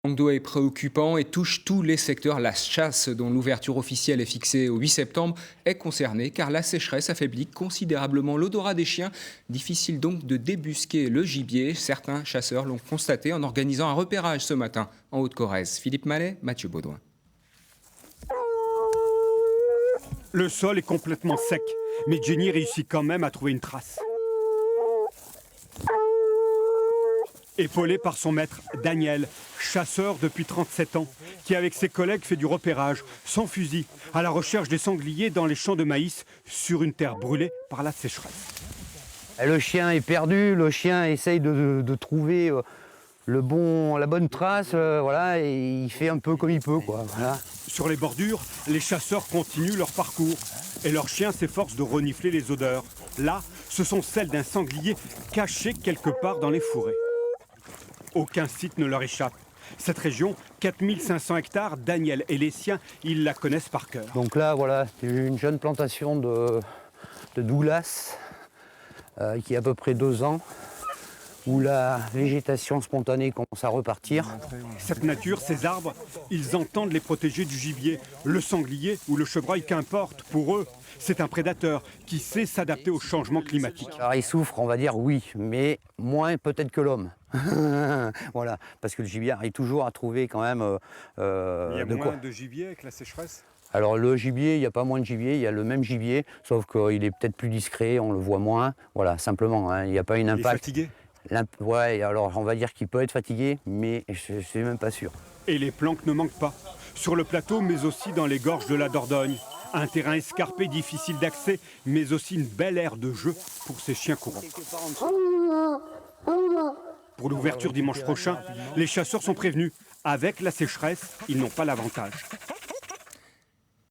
Le manque d'eau est préoccupant et touche tous les secteurs. La chasse, dont l'ouverture officielle est fixée au 8 septembre, est concernée car la sécheresse affaiblit considérablement l'odorat des chiens. Difficile donc de débusquer le gibier. Certains chasseurs l'ont constaté en organisant un repérage ce matin en Haute-Corrèze. Philippe Mallet, Mathieu Baudouin. Le sol est complètement sec, mais Jenny réussit quand même à trouver une trace. Épaulé par son maître Daniel, chasseur depuis 37 ans, qui avec ses collègues fait du repérage, sans fusil, à la recherche des sangliers dans les champs de maïs, sur une terre brûlée par la sécheresse. Le chien est perdu, le chien essaye de trouver la bonne trace, voilà, et il fait un peu comme il peut, quoi, voilà. Sur les bordures, les chasseurs continuent leur parcours et leurs chiens s'efforcent de renifler les odeurs. Là, ce sont celles d'un sanglier caché quelque part dans les fourrés. Aucun site ne leur échappe. Cette région, 4500 hectares, Daniel et les siens, ils la connaissent par cœur. Donc là, voilà, c'est une jeune plantation de Douglas qui a à peu près 2 ans, où la végétation spontanée commence à repartir. Cette nature, ces arbres, ils entendent les protéger du gibier. Le sanglier ou le chevreuil, qu'importe, pour eux, c'est un prédateur qui sait s'adapter au changement climatique. Alors il souffre, on va dire oui, mais moins peut-être que l'homme. Voilà, parce que le gibier arrive toujours à trouver quand même Il y a de quoi. moins de gibier avec la sécheresse? Alors le gibier, il n'y a pas moins de gibier, il y a le même gibier, sauf qu'il est peut-être plus discret, on le voit moins. Voilà, simplement, hein, il n'y a pas une Il est impact. fatigué? Ouais, alors on va dire qu'il peut être fatigué, mais je ne suis même pas sûr. Et les planques ne manquent pas. Sur le plateau, mais aussi dans les gorges de la Dordogne. Un terrain escarpé, difficile d'accès, mais aussi une belle aire de jeu pour ces chiens courants. Pour l'ouverture dimanche prochain, les chasseurs sont prévenus. Avec la sécheresse, ils n'ont pas l'avantage.